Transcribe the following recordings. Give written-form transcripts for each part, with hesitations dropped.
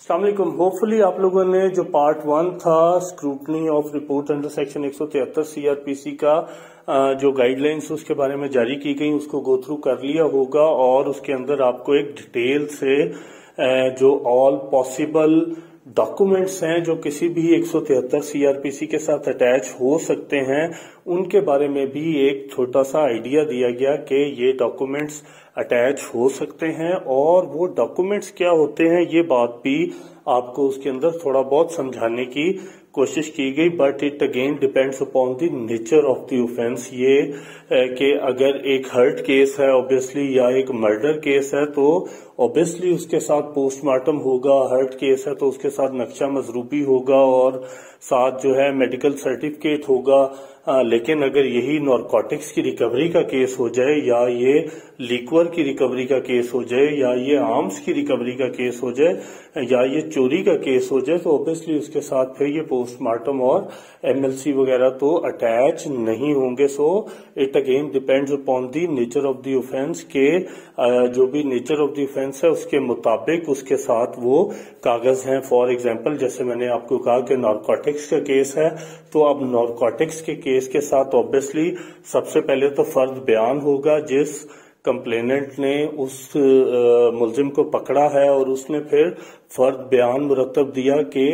अस्सलाम वालेकुम। होपफुली आप लोगों ने जो पार्ट 1 था scrutiny of report under section 173 CrPC का जो गाइडलाइंस उसके बारे में जारी की गई उसको गो थ्रू कर लिया होगा और उसके अंदर आपको एक डिटेल से जो ऑल पॉसिबल डॉक्यूमेंट्स हैं जो किसी भी 173 सीआरपीसी के साथ अटैच हो सकते हैं उनके बारे में भी एक छोटा सा आइडिया दिया गया कि ये डॉक्यूमेंट्स अटैच हो सकते हैं और वो डॉक्यूमेंट्स क्या होते हैं ये बात भी आपको उसके अंदर थोड़ा बहुत समझाने की कोशिश की गई। But it again depends upon the nature of the offence. ये कि अगर एक हर्ट केस है ऑब्वियसली या एक मर्डर केस है तो ऑब्वियसली उसके साथ पोस्टमार्टम होगा। हर्ट केस है तो उसके साथ नक्शा मजरूबी होगा और साथ जो है मेडिकल सर्टिफिकेट होगा। लेकिन अगर यही नारकोटिक्स की रिकवरी का केस हो जाए या ये लिक्वर की रिकवरी का केस हो जाए या ये आर्म्स की रिकवरी का केस हो जाए या ये चोरी का केस हो जाए तो ऑब्वियसली उसके साथ फिर ये पोस्टमार्टम और एमएलसी वगैरह तो अटैच नहीं होंगे। So it again depends upon the nature of the offence के जो भी नेचर ऑफ द ऑफेंस है उसके मुताबिक उसके साथ वो कागज हैं। फॉर एग्जांपल जैसे मैंने आपको कहा कि नारकोटिक्स का केस है तो अब नारकोटिक्स के केस के साथ ऑब्वियसली सबसे पहले तो फर्द बयान होगा जिस कंप्लेनेंट ने उस मुलजिम को पकड़ा है और उसने फिर फर्द बयान मुरतब दिया कि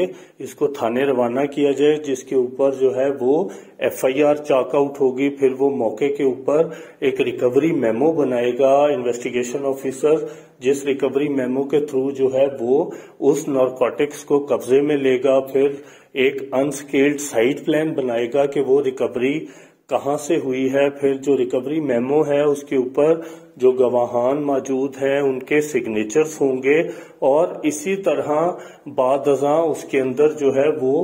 इसको थाने रवाना किया जाए जिसके ऊपर जो है वो एफआईआर चाकआउट होगी। फिर वो मौके के ऊपर एक रिकवरी मेमो बनाएगा इन्वेस्टिगेशन ऑफिसर जिस रिकवरी मेमो के थ्रू जो है वो उस नारकोटिक्स को कब्जे में लेगा। फिर एक अनस्केल्ड साइट प्लान बनाएगा कि वो रिकवरी कहाँ से हुई है। फिर जो रिकवरी मेमो है उसके ऊपर जो गवाहान मौजूद हैं उनके सिग्नेचर्स होंगे और इसी तरह बाद अज़ां उसके अंदर जो है वो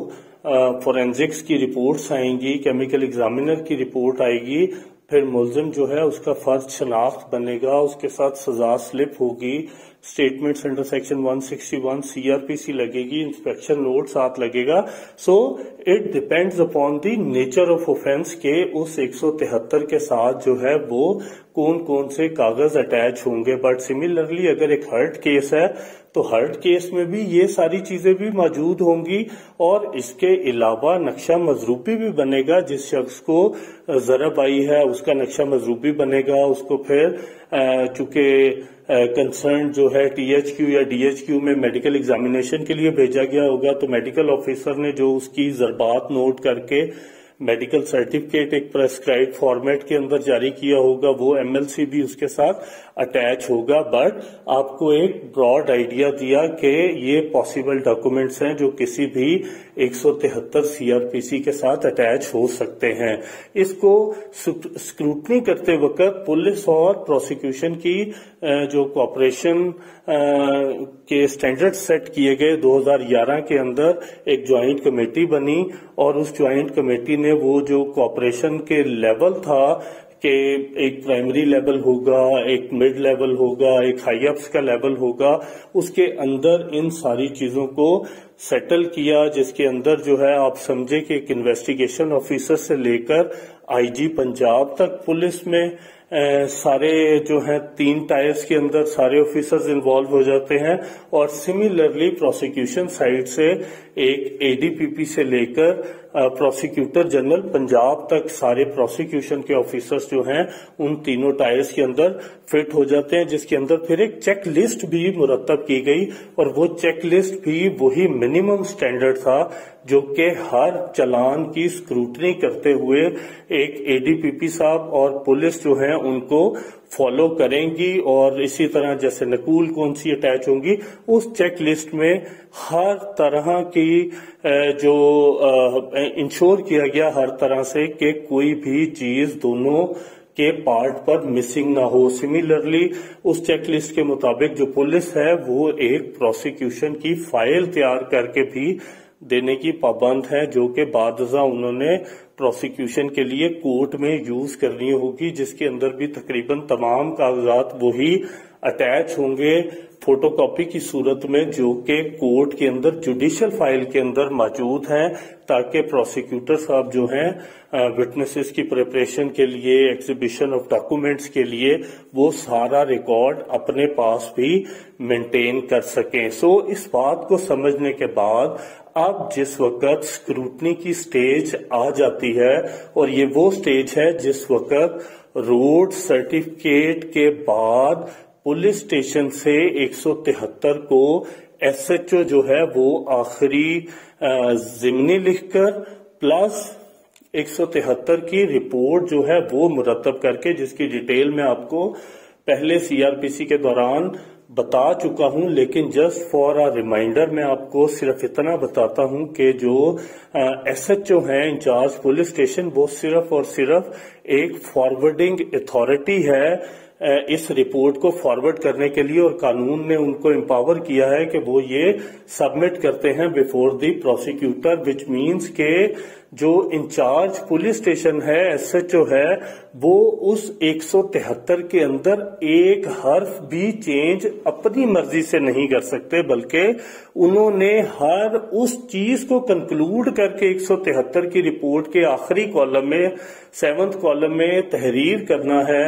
फोरेंसिक्स की रिपोर्ट्स आएंगी, केमिकल एग्जामिनर की रिपोर्ट आएगी। फिर मुलजिम जो है उसका फर्ज शनाख्त बनेगा, उसके साथ सजा स्लिप होगी, स्टेटमेंट्स अंडर सेक्शन 161 सीआरपीसी लगेगी, इंस्पेक्शन नोट साथ लगेगा। So it depends upon the nature of offence के उस 173 के साथ जो है वो कौन कौन से कागज अटैच होंगे। बट सिमिलरली अगर एक हर्ट केस है तो हर्ट केस में भी ये सारी चीजें भी मौजूद होंगी और इसके अलावा नक्शा मजरूबी भी बनेगा। जिस शख्स को जरब आई है उसका नक्शा मजरूबी बनेगा। उसको फिर चूंकि कंसर्न जो है टीएचक्यू या डीएचक्यू में मेडिकल एग्जामिनेशन के लिए भेजा गया होगा तो मेडिकल ऑफिसर ने जो उसकी जरबात नोट करके मेडिकल सर्टिफिकेट एक प्रेस्क्राइब फॉर्मेट के अंदर जारी किया होगा वो एमएलसी भी उसके साथ अटैच होगा। बट आपको एक ब्रॉड आइडिया दिया कि ये पॉसिबल डॉक्यूमेंट्स हैं जो किसी भी 173 सीआरपीसी के साथ अटैच हो सकते हैं। इसको स्क्रूटनी करते वक्त पुलिस और प्रोसिक्यूशन की जो कोऑपरेशन के स्टैंडर्ड सेट किए गए 2011 के अंदर एक ज्वाइंट कमेटी बनी और उस ज्वाइंट कमेटी ने वो जो कोऑपरेशन के लेवल था कि एक प्राइमरी लेवल होगा, एक मिड लेवल होगा, एक हाई अप्स का लेवल होगा, उसके अंदर इन सारी चीजों को सेटल किया जिसके अंदर जो है आप समझे कि एक इन्वेस्टिगेशन ऑफिसर से लेकर आईजी पंजाब तक पुलिस में सारे जो हैं 3 टायर्स के अंदर सारे ऑफिसर्स इन्वॉल्व हो जाते हैं और सिमिलरली प्रोसिक्यूशन साइड से एक एडीपीपी से लेकर प्रोसिक्यूटर जनरल पंजाब तक सारे प्रोसिक्यूशन के ऑफिसर्स जो हैं उन तीनों टायर्स के अंदर फिट हो जाते हैं जिसके अंदर फिर एक चेक लिस्ट भी मुरतब की गई और वो चेक लिस्ट भी वही मिनिमम स्टैंडर्ड था जो कि हर चलान की स्क्रूटनी करते हुए एक एडीपीपी साहब और पुलिस जो है उनको फॉलो करेंगी। और इसी तरह जैसे नकूल कौन सी अटैच होंगी उस चेक लिस्ट में हर तरह की जो इंश्योर किया गया हर तरह से कि कोई भी चीज दोनों के पार्ट पर मिसिंग ना हो। सिमिलरली उस चेकलिस्ट के मुताबिक जो पुलिस है वो एक प्रोसिक्यूशन की फाइल तैयार करके भी देने की पाबंद है जो कि बादजा उन्होंने प्रोसिक्यूशन के लिए कोर्ट में यूज करनी होगी जिसके अंदर भी तकरीबन तमाम कागजात वही अटैच होंगे। फोटो कॉपी की सूरत में, जो कि कोर्ट के अंदर जुडिशियल फाइल के अंदर मौजूद हैं, ताकि प्रोसिक्यूटर साहब जो हैं विटनेसेस की प्रिपरेशन के लिए, एग्जीबिशन ऑफ डॉक्यूमेंट्स के लिए वो सारा रिकॉर्ड अपने पास भी मेंटेन कर सकें। सो इस बात को समझने के बाद अब जिस वक्त स्क्रूटनी की स्टेज आ जाती है, और ये वो स्टेज है जिस वक्त रोड सर्टिफिकेट के बाद पुलिस स्टेशन से 173 को एसएचओ जो है वो आखिरी जिमनी लिखकर प्लस 173 की रिपोर्ट जो है वो मुरतब करके, जिसकी डिटेल में आपको पहले सीआरपीसी के दौरान बता चुका हूं, लेकिन जस्ट फॉर अ रिमाइंडर मैं आपको सिर्फ इतना बताता हूं कि जो एसएचओ हैं इंचार्ज पुलिस स्टेशन, वो सिर्फ और सिर्फ एक फॉरवर्डिंग अथॉरिटी है इस रिपोर्ट को फॉरवर्ड करने के लिए, और कानून ने उनको एम्पावर किया है कि वो ये सबमिट करते हैं before the prosecutor, which means के जो इंचार्ज पुलिस स्टेशन है, एसएचओ है, वो उस 173 के अंदर एक हर्फ भी चेंज अपनी मर्जी से नहीं कर सकते, बल्कि उन्होंने हर उस चीज को कंक्लूड करके 173 की रिपोर्ट के आखिरी कॉलम में, 7th कॉलम में तहरीर करना है,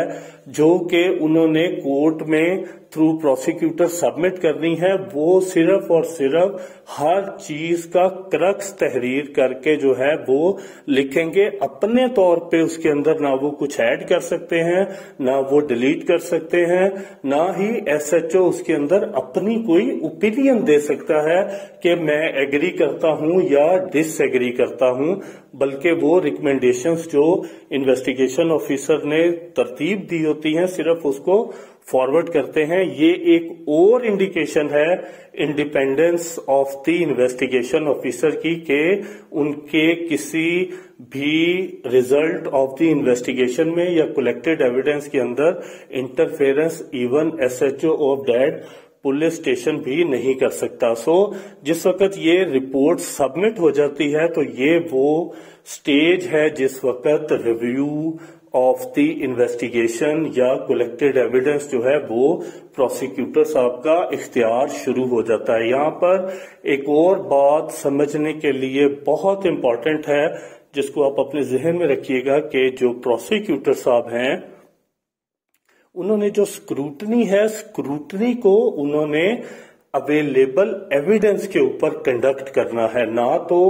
जो कि उन्होंने कोर्ट में थ्रू प्रोसिक्यूटर सबमिट करनी है। वो सिर्फ और सिर्फ हर चीज का क्रक्स तहरीर करके जो है वो लिखेंगे अपने तौर पे। उसके अंदर ना वो कुछ ऐड कर सकते हैं, ना वो डिलीट कर सकते हैं, ना ही एसएचओ उसके अंदर अपनी कोई ओपिनियन दे सकता है कि मैं एग्री करता हूं या डिसएग्री करता हूं, बल्कि वो रिकमेंडेशंस जो इन्वेस्टिगेशन ऑफिसर ने तरतीब दी होती हैं सिर्फ उसको फॉरवर्ड करते हैं। ये एक और इंडिकेशन है independence of the investigation officer की, के उनके किसी भी रिजल्ट ऑफ द इन्वेस्टिगेशन में या कलेक्टेड एविडेंस के अंदर interference even SHO of that police station भी नहीं कर सकता। सो जिस वक्त ये रिपोर्ट सबमिट हो जाती है तो ये वो स्टेज है जिस वक्त रिव्यू ऑफ द इन्वेस्टिगेशन या कलेक्टेड एविडेंस जो है वो प्रोसिक्यूटर साहब का इख्तियार शुरू हो जाता है। यहाँ पर एक और बात समझने के लिए बहुत इंपॉर्टेंट है, जिसको आप अपने जहन में रखिएगा कि जो प्रोसिक्यूटर साहब हैं उन्होंने जो स्क्रूटनी है, स्क्रूटनी को उन्होंने अवेलेबल एविडेंस के ऊपर कंडक्ट करना है। ना तो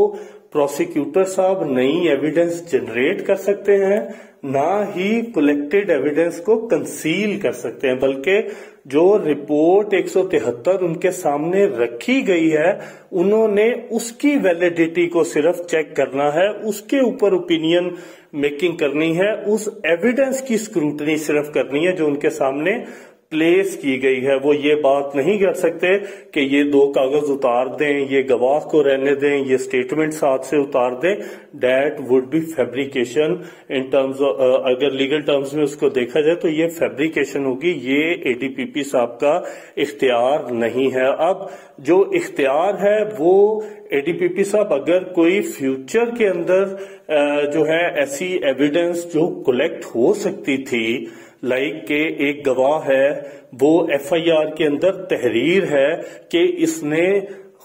प्रोसिक्यूटर साहब नई एविडेंस जनरेट कर सकते हैं, ना ही कलेक्टेड एविडेंस को कंसील कर सकते हैं, बल्कि जो रिपोर्ट 173 उनके सामने रखी गई है उन्होंने उसकी वैलिडिटी को सिर्फ चेक करना है, उसके ऊपर ओपिनियन मेकिंग करनी है, उस एविडेंस की स्क्रूटनी सिर्फ करनी है जो उनके सामने प्लेस की गई है। वो ये बात नहीं कर सकते कि ये 2 कागज उतार दें, ये गवाह को रहने दें, ये स्टेटमेंट साथ से उतार दें। That would be fabrication in terms of, अगर लीगल टर्म्स में उसको देखा जाए तो ये फैब्रिकेशन होगी, ये एडीपीपी साहब का इख्तियार नहीं है। अब जो इख्तियार है वो एडीपीपी साहब अगर कोई फ्यूचर के अंदर जो है ऐसी एविडेंस जो कलेक्ट हो सकती थी, लाइक के एक गवाह है वो एफआईआर के अंदर तहरीर है कि इसने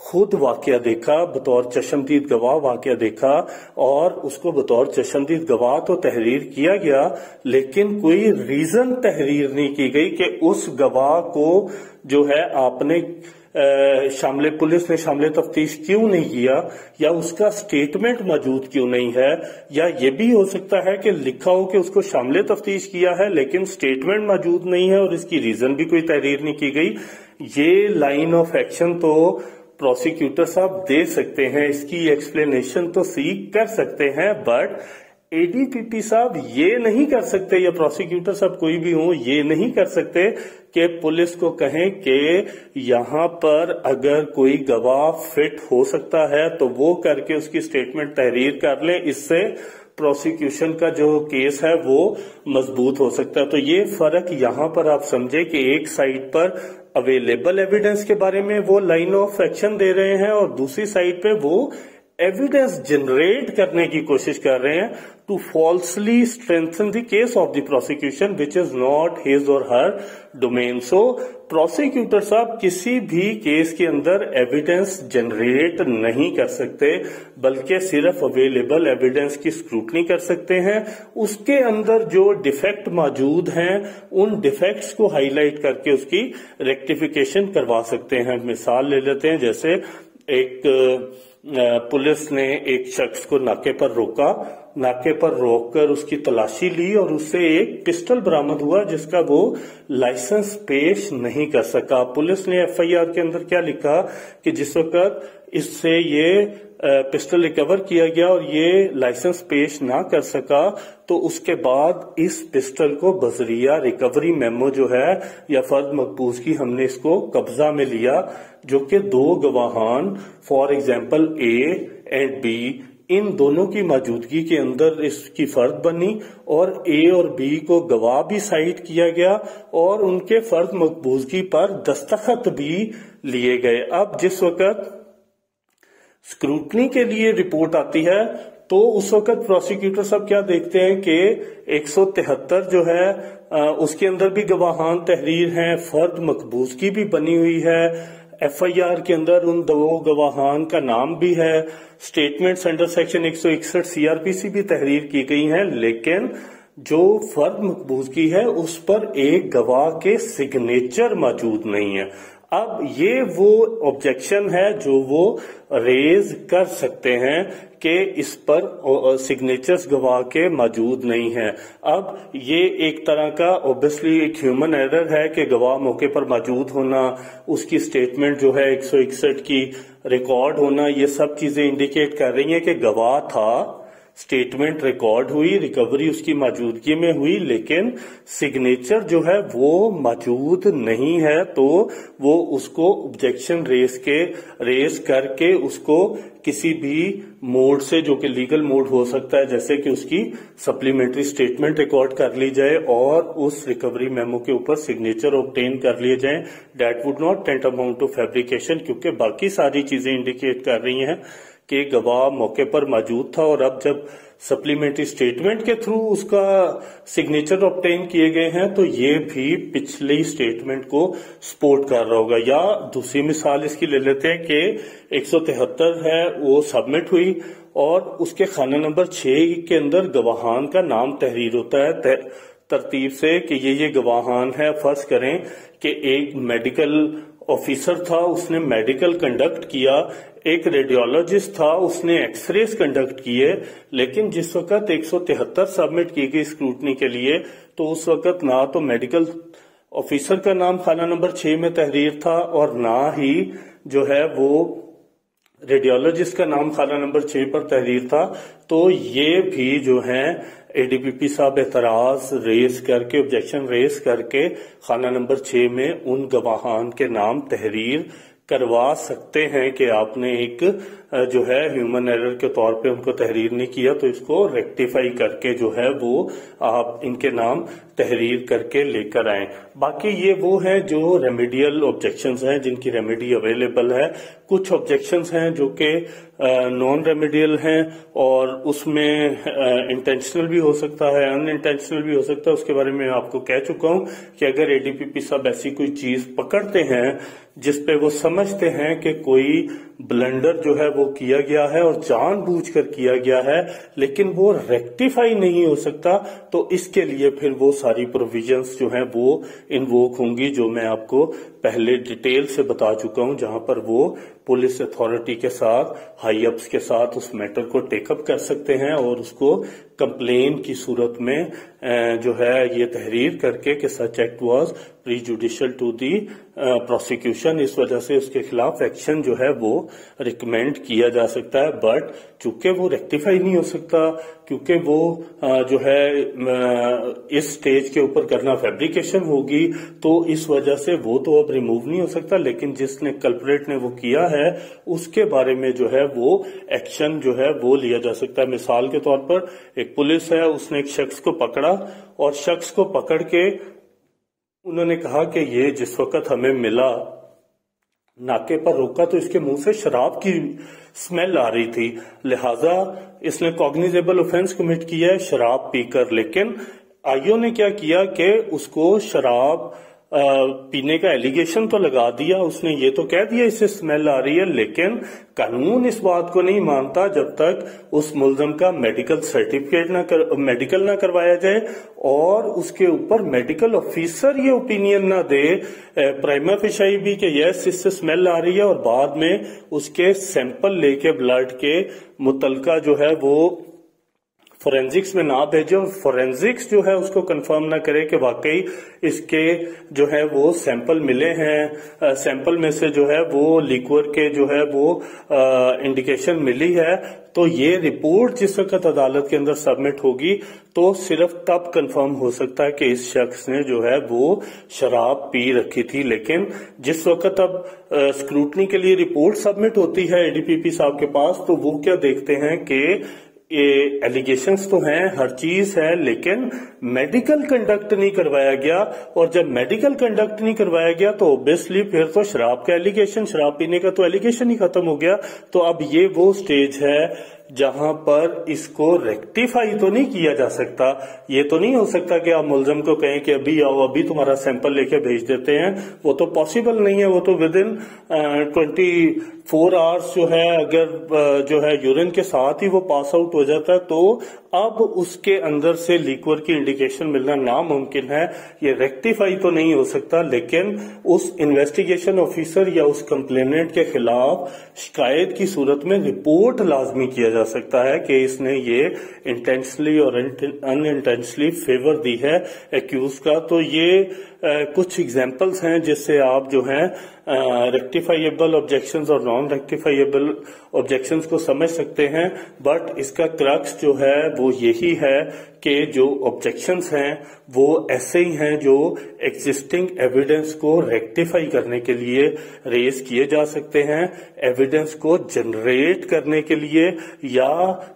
खुद वाकया देखा, बतौर चशमदीद गवाह वाकया देखा, और उसको बतौर चशमदीद गवाह तो तहरीर किया गया, लेकिन कोई रीजन तहरीर नहीं की गई कि उस गवाह को जो है आपने शामिल पुलिस ने शामिल तफ्तीश क्यों नहीं किया, या उसका स्टेटमेंट मौजूद क्यों नहीं है। या ये भी हो सकता है कि लिखा हो कि उसको शामिल तफ्तीश किया है लेकिन स्टेटमेंट मौजूद नहीं है और इसकी रीजन भी कोई तहरीर नहीं की गई। ये लाइन ऑफ एक्शन तो प्रोसिक्यूटर साहब दे सकते हैं, इसकी एक्सप्लेनेशन तो सीख कर सकते हैं, बट एडीपीपी साहब ये नहीं कर सकते, या प्रोसिक्यूटर साहब कोई भी हो ये नहीं कर सकते कि पुलिस को कहें कि यहां पर अगर कोई गवाह फिट हो सकता है तो वो करके उसकी स्टेटमेंट तहरीर कर ले, इससे प्रोसिक्यूशन का जो केस है वो मजबूत हो सकता है। तो ये फर्क यहां पर आप समझे कि एक साइड पर अवेलेबल एविडेंस के बारे में वो लाइन ऑफ एक्शन दे रहे हैं और दूसरी साइड पे वो एविडेंस जनरेट करने की कोशिश कर रहे हैं to falsely strengthen the case of the prosecution which is not his or her domain. So prosecutor साहब किसी भी केस के अंदर एविडेंस जनरेट नहीं कर सकते, बल्कि सिर्फ अवेलेबल एविडेंस की स्क्रूटनी कर सकते हैं। उसके अंदर जो डिफेक्ट मौजूद हैं उन डिफेक्ट्स को हाईलाइट करके उसकी रेक्टिफिकेशन करवा सकते हैं। मिसाल ले लेते हैं, जैसे एक पुलिस ने एक शख्स को नाके पर रोका, नाके पर रोककर उसकी तलाशी ली और उससे एक पिस्टल बरामद हुआ जिसका वो लाइसेंस पेश नहीं कर सका। पुलिस ने एफआईआर के अंदर क्या लिखा कि जिस वक्त इससे ये पिस्टल रिकवर किया गया और ये लाइसेंस पेश ना कर सका, तो उसके बाद इस पिस्टल को बजरिया रिकवरी मेमो जो है या फर्द मकबूज की हमने इसको कब्जा में लिया, जो कि दो गवाहान for example A and B, इन दोनों की मौजूदगी के अंदर इसकी फर्द बनी और ए और बी को गवाह भी साइट किया गया और उनके फर्द मकबूजगी पर दस्तखत भी लिए गए। अब जिस वक्त स्क्रूटनी के लिए रिपोर्ट आती है तो उस वक्त प्रोसिक्यूटर साहब क्या देखते हैं कि 173 जो है उसके अंदर भी गवाहान तहरीर हैं, फर्द मकबूजगी भी बनी हुई है, एफआईआर के अंदर उन दो गवाहान का नाम भी है, स्टेटमेंट्स अंडर सेक्शन 161 सीआरपीसी भी तहरीर की गई हैं, लेकिन जो फर्द मकबूजगी है उस पर एक गवाह के सिग्नेचर मौजूद नहीं है। अब ये वो ऑब्जेक्शन है जो वो रेज कर सकते हैं कि इस पर सिग्नेचर्स गवाह के मौजूद नहीं है। अब ये एक तरह का ऑब्वियसली एक ह्यूमन एरर है कि गवाह मौके पर मौजूद होना, उसकी स्टेटमेंट जो है 161 की रिकॉर्ड होना, ये सब चीजें इंडिकेट कर रही हैं कि गवाह था, स्टेटमेंट रिकॉर्ड हुई, रिकवरी उसकी मौजूदगी में हुई, लेकिन सिग्नेचर जो है वो मौजूद नहीं है। तो वो उसको ऑब्जेक्शन रेस करके उसको किसी भी मोड से, जो कि लीगल मोड हो सकता है, जैसे कि उसकी सप्लीमेंट्री स्टेटमेंट रिकॉर्ड कर ली जाए और उस रिकवरी मेमो के ऊपर सिग्नेचर ऑब्टेन कर लिए जाए, that would not tantamount to fabrication, क्योंकि बाकी सारी चीजें इंडिकेट कर रही हैं कि गवाह मौके पर मौजूद था और अब जब सप्लीमेंट्री स्टेटमेंट के थ्रू उसका सिग्नेचर ऑब्टेन किए गए हैं तो ये भी पिछली स्टेटमेंट को सपोर्ट कर रहा होगा। या दूसरी मिसाल इसकी ले लेते हैं कि 173 है वो सबमिट हुई और उसके खाना नंबर 6 के अंदर गवाहान का नाम तहरीर होता है तरतीब से कि ये गवाहान है। फर्ज करें कि एक मेडिकल ऑफिसर था, उसने मेडिकल कंडक्ट किया, एक रेडियोलॉजिस्ट था, उसने एक्सरेज कंडक्ट किए, लेकिन जिस वक्त 173 सबमिट की गई स्क्रूटनी के लिए तो उस वक्त ना तो मेडिकल ऑफिसर का नाम खाना नंबर 6 में तहरीर था और ना ही जो है वो रेडियोलॉजिस्ट का नाम खाना नंबर 6 पर तहरीर था। तो ये भी जो है एडीपीपी साहब एतराज रेस करके, ऑब्जेक्शन रेस करके खाना नंबर 6 में उन गवाहान के नाम तहरीर करवा सकते हैं कि आपने एक जो है ह्यूमन एरर के तौर पे उनको तहरीर नहीं किया, तो इसको रेक्टिफाई करके जो है वो आप इनके नाम तहरीर करके लेकर आए। बाकी ये वो है जो रेमेडियल ऑब्जेक्शंस हैं जिनकी रेमेडी अवेलेबल है। कुछ ऑब्जेक्शंस हैं जो कि नॉन रेमेडियल हैं और उसमें इंटेंशनल भी हो सकता है, अनइंटेंशनल भी हो सकता है। उसके बारे में आपको कह चुका हूं कि अगर एडीपीपी साहब ऐसी कोई चीज पकड़ते हैं जिसपे वो समझते हैं कि कोई ब्लंडर जो है वो किया गया है और जानबूझकर किया गया है लेकिन वो रेक्टिफाई नहीं हो सकता, तो इसके लिए फिर वो सारी प्रोविजंस जो हैं वो इन्वोक होंगी जो मैं आपको पहले डिटेल से बता चुका हूं, जहां पर वो पुलिस अथॉरिटी के साथ, हाई अप्स के साथ उस मैटर को टेकअप कर सकते हैं और उसको कंप्लेन की सूरत में जो है ये तहरीर करके कि such act was prejudicial to the prosecution, इस वजह से उसके खिलाफ एक्शन जो है वो रिकमेंड किया जा सकता है। बट चूंकि वो रेक्टिफाई नहीं हो सकता, क्योंकि वो जो है इस स्टेज के ऊपर करना फैब्रिकेशन होगी, तो इस वजह से वो तो अब रिमूव नहीं हो सकता, लेकिन जिसने कल्परेट ने वो किया है उसके बारे में जो है वो एक्शन जो है वो लिया जा सकता है। मिसाल के तौर पर एक पुलिस है, उसने एक शख्स को पकड़ा और शख्स को पकड़ के उन्होंने कहा कि ये जिस वक्त हमें मिला नाके पर रोका तो इसके मुंह से शराब की स्मेल आ रही थी, लिहाजा इसने कॉग्निजेबल ऑफेंस कमिट किया है शराब पीकर। लेकिन आईओ ने क्या किया कि उसको शराब पीने का एलिगेशन तो लगा दिया, उसने ये तो कह दिया इससे स्मेल आ रही है, लेकिन कानून इस बात को नहीं मानता जब तक उस मुल्जम का मेडिकल सर्टिफिकेट मेडिकल ना करवाया जाए और उसके ऊपर मेडिकल ऑफिसर ये ओपिनियन ना दे प्राइमा फेसाई भी कि यस इससे स्मेल आ रही है, और बाद में उसके सैंपल लेके ब्लड के मुतलका जो है वो फोरेंसिक्स में ना भेजे और फोरेंसिक्स जो है उसको कंफर्म ना करे कि वाकई इसके जो है वो सैंपल मिले हैं, सैंपल में से जो है वो लिक्वर के जो है वो इंडिकेशन मिली है, तो ये रिपोर्ट जिस वक्त अदालत के अंदर सबमिट होगी तो सिर्फ तब कंफर्म हो सकता है कि इस शख्स ने जो है वो शराब पी रखी थी। लेकिन जिस वक्त अब स्क्रूटनी के लिए रिपोर्ट सबमिट होती है एडीपीपी साहब के पास, तो वो क्या देखते हैं कि ये एलिगेशंस तो हैं, हर चीज है, लेकिन मेडिकल कंडक्ट नहीं करवाया गया, और जब मेडिकल कंडक्ट नहीं करवाया गया तो ऑब्वियसली फिर तो शराब का एलिगेशन, शराब पीने का तो एलिगेशन ही खत्म हो गया। तो अब ये वो स्टेज है जहां पर इसको रेक्टिफाई तो नहीं किया जा सकता। ये तो नहीं हो सकता कि आप मुलजम को कहें कि अभी आओ, अभी तुम्हारा सैंपल लेके भेज देते हैं, वो तो पॉसिबल नहीं है। वो तो विद इन 24 आवर्स जो है अगर जो है यूरिन के साथ ही वो पास आउट हो जाता है, तो अब उसके अंदर से लिक्वर की इंडिकेशन मिलना नामुमकिन है। ये रेक्टिफाई तो नहीं हो सकता, लेकिन उस इन्वेस्टिगेशन ऑफिसर या उस कंप्लेनेंट के खिलाफ शिकायत की सूरत में रिपोर्ट लाजमी किया जा सकता है कि इसने ये इंटेंशनली और अनइंटेंशनली फेवर दी है एक्यूज का। तो ये कुछ एग्जाम्पल्स हैं जिससे आप जो है रेक्टिफाइएबल ऑब्जेक्शंस और नॉन रेक्टिफाइएबल ऑब्जेक्शंस को समझ सकते हैं। बट इसका क्रक्स जो है वो यही है कि जो ऑब्जेक्शंस हैं वो ऐसे ही हैं जो एग्जिस्टिंग एविडेंस को रेक्टिफाई करने के लिए रेज किए जा सकते हैं, एविडेंस को जनरेट करने के लिए या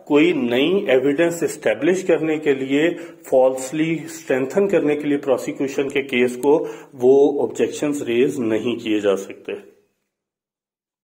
कोई नई एविडेंस एस्टेब्लिश करने के लिए, फॉल्सली स्ट्रेंथन करने के लिए प्रोसिक्यूशन के केस को वो ऑब्जेक्शंस रेज नहीं किए जा सकते।